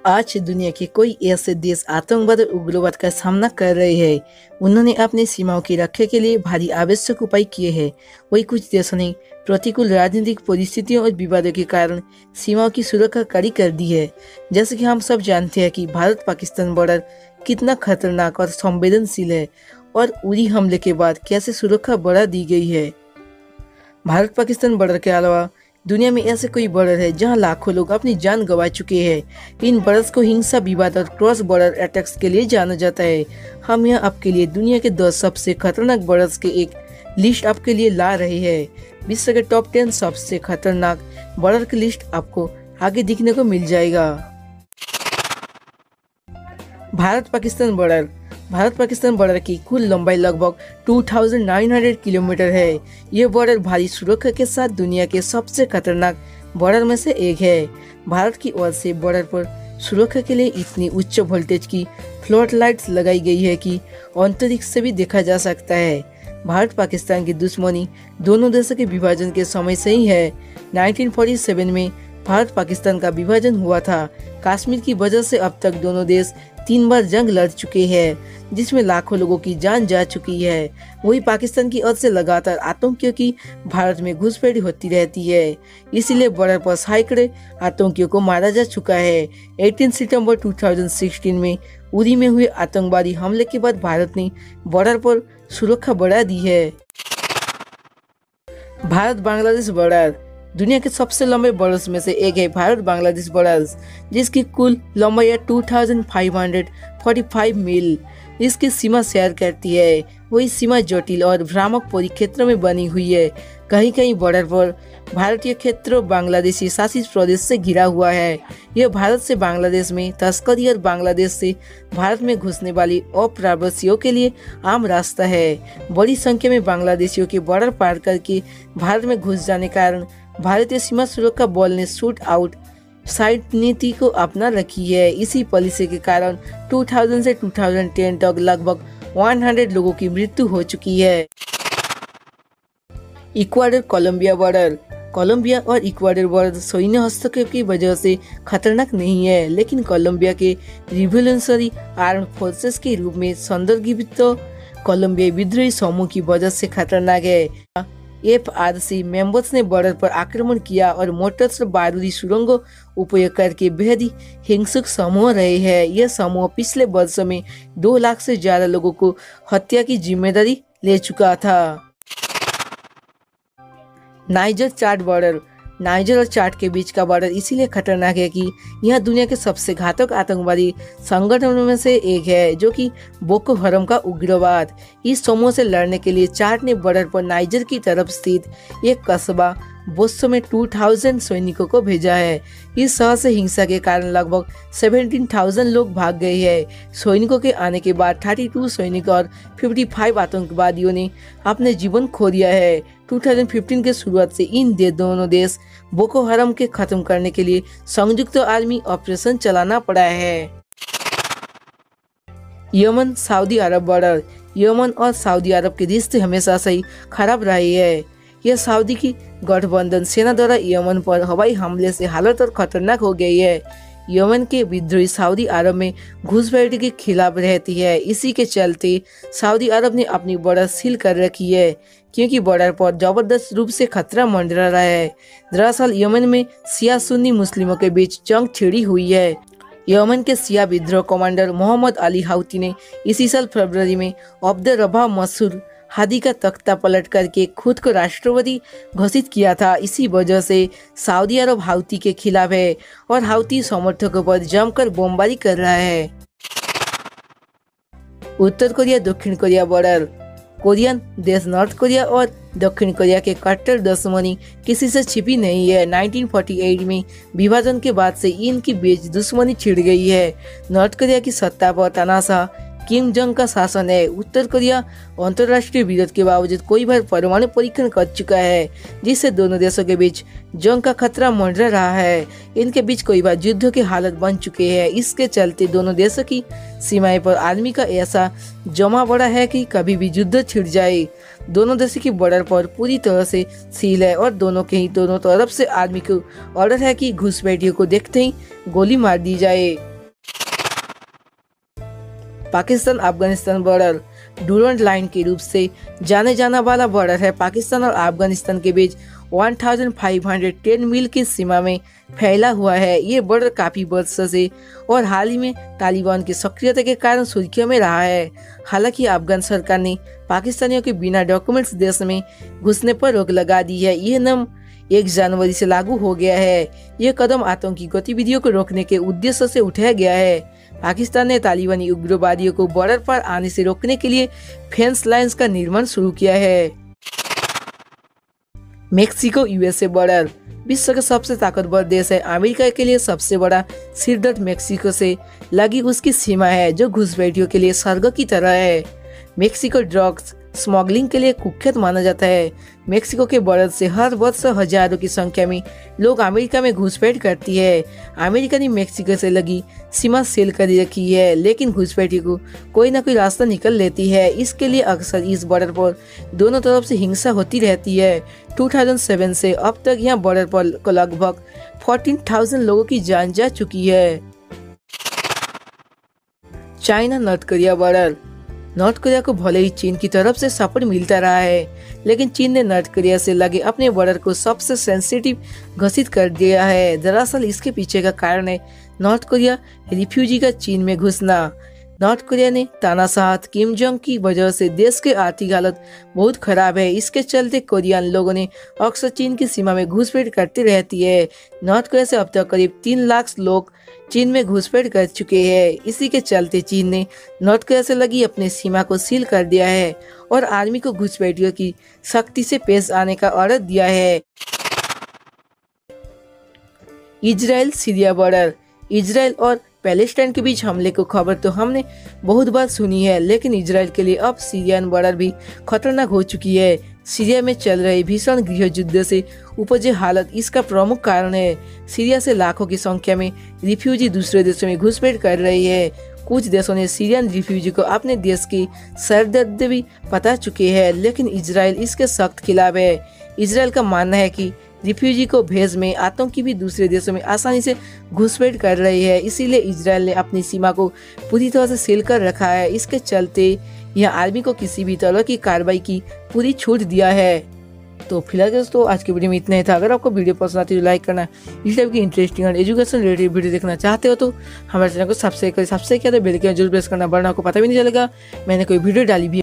आज दुनिया के कोई ऐसे देश आतंकवाद और उग्रवाद का सामना कर रहे हैं। उन्होंने अपनी सीमाओं की रक्षा के लिए भारी आवश्यक उपाय किए हैं। वही कुछ देशों ने प्रतिकूल राजनीतिक परिस्थितियों और विवादों के कारण सीमाओं की सुरक्षा कड़ी कर दी है। जैसे कि हम सब जानते हैं कि भारत पाकिस्तान बॉर्डर कितना खतरनाक और संवेदनशील है और उरी हमले के बाद कैसे सुरक्षा बढ़ा दी गई है। भारत पाकिस्तान बॉर्डर के अलावा दुनिया में ऐसे कोई बॉर्डर है जहां लाखों लोग अपनी जान गंवा चुके हैं। इन बॉर्डर्स को हिंसा, विवाद और क्रॉस बॉर्डर अटैक्स के लिए जाना जाता है। हम यहाँ आपके लिए दुनिया के 10 सबसे खतरनाक बॉर्डर्स के एक लिस्ट आपके लिए ला रहे हैं। विश्व के टॉप 10 सबसे खतरनाक बॉर्डर की लिस्ट आपको आगे दिखने को मिल जाएगा। भारत पाकिस्तान बॉर्डर की कुल लंबाई लगभग 2900 किलोमीटर है। ये बॉर्डर भारी सुरक्षा के साथ दुनिया के सबसे खतरनाक बॉर्डर में से एक है। भारत की ओर से बॉर्डर पर सुरक्षा के लिए इतनी उच्च वोल्टेज की फ्लड लाइट्स लगाई गई है कि अंतरिक्ष से भी देखा जा सकता है। भारत पाकिस्तान की दुश्मनी दोनों देशों के विभाजन के समय से ही है। 1947 में भारत पाकिस्तान का विभाजन हुआ था। कश्मीर की वजह से अब तक दोनों देश 3 बार जंग लड़ चुके हैं, जिसमें लाखों लोगों की जान जा चुकी है। वही पाकिस्तान की ओर से लगातार आतंकियों की भारत में घुसपैठ होती रहती है। इसीलिए बॉर्डर पर सैकड़ों आतंकियों को मारा जा चुका है। 18 सितंबर 2016 में उरी में हुए आतंकवादी हमले के बाद भारत ने बॉर्डर पर सुरक्षा बढ़ा दी है। भारत बांग्लादेश बॉर्डर दुनिया के सबसे लंबे बॉर्डर्स में से एक है भारत बांग्लादेश बॉर्डर, जिसकी कुल लंबाई 2545 मील इसकी सीमा शेयर करती है। वही सीमा जटिल और भ्रामक परिक्षेत्र में बनी हुई है। कहीं कहीं बॉर्डर पर भारतीय क्षेत्र बांग्लादेशी शासित प्रदेश से घिरा हुआ है। यह भारत से बांग्लादेश में तस्करी और बांग्लादेश से भारत में घुसने वाली अप्रवासियों के लिए आम रास्ता है। बड़ी संख्या में बांग्लादेशियों के बॉर्डर पार करके भारत में घुस जाने के कारण भारतीय सीमा सुरक्षा बल ने शूट आउट साइट नीति को अपना रखी है। इसी पॉलिसी के कारण 2000 से 2010 तक लगभग 100 लोगों की मृत्यु हो चुकी है। इक्वाडोर कोलंबिया बॉर्डर कोलंबिया और इक्वाडोर बॉर्डर सैन्य हस्तक्षेप की वजह से खतरनाक नहीं है, लेकिन कोलंबिया के रिवोल्यूशनरी आर्म फोर्सेस के रूप में संदर्भित कोलंबिया विद्रोही समूह की वजह से खतरनाक है। FRC मेंबर्स ने बॉर्डर पर आक्रमण किया और मोटर्स और बारूदी सुरंगों उपयोग करके बेहद ही हिंसक समूह रहे हैं। यह समूह पिछले वर्षों में 2 लाख से ज्यादा लोगों को हत्या की जिम्मेदारी ले चुका था। नाइजर चाड बॉर्डर नाइजर और चाड के बीच का बॉर्डर इसीलिए खतरनाक है कि यह दुनिया के सबसे घातक आतंकवादी संगठनों में से एक है, जो कि बोको हरम का उग्रवाद। इस समूह से लड़ने के लिए चाड ने बॉर्डर पर नाइजर की तरफ स्थित एक कस्बा बोस्सो में 2000 सैनिकों को भेजा है। इस शहर से हिंसा के कारण लगभग 17,000 लोग भाग गए हैं। सैनिकों के आने के बाद 32 सैनिक और 55 आतंकवादियों ने अपने जीवन खो दिया है। 2015 के शुरुआत से इन दोनों देश बोको हरम के खत्म करने के लिए संयुक्त आर्मी ऑपरेशन चलाना पड़ा है। यमन सऊदी अरब बॉर्डर यमन और सऊदी अरब के रिश्ते हमेशा से ही खराब रहे हैं। यह सऊदी की गठबंधन सेना द्वारा यमन पर हवाई हमले से हालत और खतरनाक हो गई है। यमन के विद्रोही सऊदी अरब में घुसपैठ के खिलाफ रहती है। इसी के चलते सऊदी अरब ने अपनी बॉर्डर सील कर रखी है, क्योंकि बॉर्डर पर जबरदस्त रूप से खतरा मंडरा रहा है। दरअसल यमन में शिया सुन्नी मुस्लिमों के बीच जंग छिड़ी हुई है। यमन के शिया विद्रोह कमांडर मोहम्मद अली हाउती ने इसी साल फरवरी में अब्द रब्बाह मंसूर हादी का तख्ता पलट करके खुद को राष्ट्रपति घोषित किया था। इसी वजह से सऊदी अरब हाउती के खिलाफ है और हाउती समर्थकों पर जमकर बमबारी कर रहा है। उत्तर कोरिया दक्षिण कोरिया बॉर्डर कोरियन देश नॉर्थ कोरिया और दक्षिण कोरिया के कट्टर दुश्मनी किसी से छिपी नहीं है। 1948 में विभाजन के बाद से इनकी बीच दुश्मनी छिड़ गई है। नॉर्थ कोरिया की सत्ता पर तानाशाह किम जोंग का शासन है। उत्तर कोरिया अंतर्राष्ट्रीय विरोध के बावजूद कई बार परमाणु परीक्षण कर चुका है, जिससे दोनों देशों के बीच जंग का खतरा मंडरा रहा है। इनके बीच कई बार युद्ध की हालत बन चुके हैं। इसके चलते दोनों देशों की सीमाएं पर आर्मी का ऐसा जमा बड़ा है कि कभी भी युद्ध छिड़ जाए। दोनों देशों की बॉर्डर पर पूरी तरह से सील है और दोनों तरफ से आर्मी को ऑर्डर है कि घुसपैठियों को देखते ही गोली मार दी जाए। Pakistan Afghanistan border Durand line के रूप से जाने जाना वाला बॉर्डर है। पाकिस्तान और अफगानिस्तान के बीच 1510 मील की सीमा में फैला हुआ है। ये बॉर्डर काफी वर्षों से और हाल ही में तालिबान की सक्रियता के कारण सुर्खियों में रहा है। हालांकि अफगान सरकार ने पाकिस्तानियों के बिना डॉक्यूमेंट्स देश में घुसने पर रोक लगा दी है। यह नियम 1 जनवरी से लागू हो गया है। यह कदम आतंकी गतिविधियों को रोकने के उद्देश्य से उठाया गया है। पाकिस्तान ने तालिबानी उग्रवादियों को बॉर्डर पर आने से रोकने के लिए फेंस लाइन्स का निर्माण शुरू किया है। मेक्सिको यूएसए बॉर्डर विश्व का सबसे ताकतवर देश है। अमेरिका के लिए सबसे बड़ा सिरदर्द मेक्सिको से लगी उसकी सीमा है, जो घुसपैठियों के लिए स्वर्ग की तरह है। मेक्सिको ड्रग्स स्मगलिंग के लिए कुख्यात माना जाता है। मेक्सिको के बॉर्डर से हर वर्ष हजारों की संख्या में लोग अमेरिका में घुसपैठ करती है। अमेरिका ने मेक्सिको से लगी सीमा सील कर रखी है, लेकिन घुसपैठी को कोई ना कोई रास्ता निकल लेती है। इसके लिए अक्सर इस बॉर्डर पर दोनों तरफ से हिंसा होती रहती है। 2007 से अब तक यहाँ बॉर्डर पर लगभग 14,000 लोगों की जान जा चुकी है। China north Korea border north Korea को भले ही चीन की तरफ से सपोर्ट मिलता रहा है, लेकिन चीन ने नॉर्थ कोरिया से लगे अपने बॉर्डर को सबसे सेंसिटिव घोषित कर दिया है। दरअसल इसके पीछे का कारण है नॉर्थ कोरिया रिफ्यूजी का चीन में घुसना। नॉर्थ कोरिया ने तानाशाह किम जोंग की वजह से देश की आर्थिक हालत बहुत खराब है। इसके चलते कोरियन लोगों ने अक्सर चीन की सीमा में घुसपैठ करती रहती है। नॉर्थ कोरिया से अब तक करीब 3 लाख लोग चीन में घुसपैठ कर चुके हैं। इसी के चलते चीन ने नॉर्थ कोरिया से लगी अपनी सीमा को सील कर दिया है और आर्मी को घुसपैठियों की सख्ती से पेश आने का ऑर्डर दिया है। इजराइल सीरिया बॉर्डर इजराइल और पैलेस्टाइन के बीच हमले की खबर तो हमने बहुत बार सुनी है, लेकिन इजराइल के लिए अब सीरियन बॉर्डर भी खतरनाक हो चुकी है। सीरिया में चल रहे भीषण गृह युद्ध से उपजे हालत इसका प्रमुख कारण है। सीरिया से लाखों की संख्या में रिफ्यूजी दूसरे देशों में घुसपैठ कर रही है। कुछ देशों ने सीरियन रिफ्यूजी को अपने देश की सरहद भी बता चुके हैं, लेकिन इजराइल इसके सख्त खिलाफ है। इजराइल का मानना है कि रिफ्यूजी को भेज में आतंकी भी दूसरे देशों में आसानी से घुसपैठ कर रही है, इसीलिए इजराइल ने अपनी सीमा को पूरी तरह से सील कर रखा है। इसके चलते यह आर्मी को किसी भी तरह की कार्रवाई की पूरी छूट दिया है। तो फिलहाल दोस्तों आज की वीडियो में इतना ही था। अगर आपको वीडियो पसंद आती है तो लाइक करना, इस टाइप की इंटरेस्टिंग और एजुकेशन रिलेटेड वीडियो देखना चाहते हो तो हमारे चैनल को सब्सक्राइब करें। सब्सक्राइब किया तो बेल आइकन जरूर प्रेस करना, वरना आपको पता भी नहीं चलेगा मैंने कोई वीडियो डाली भी।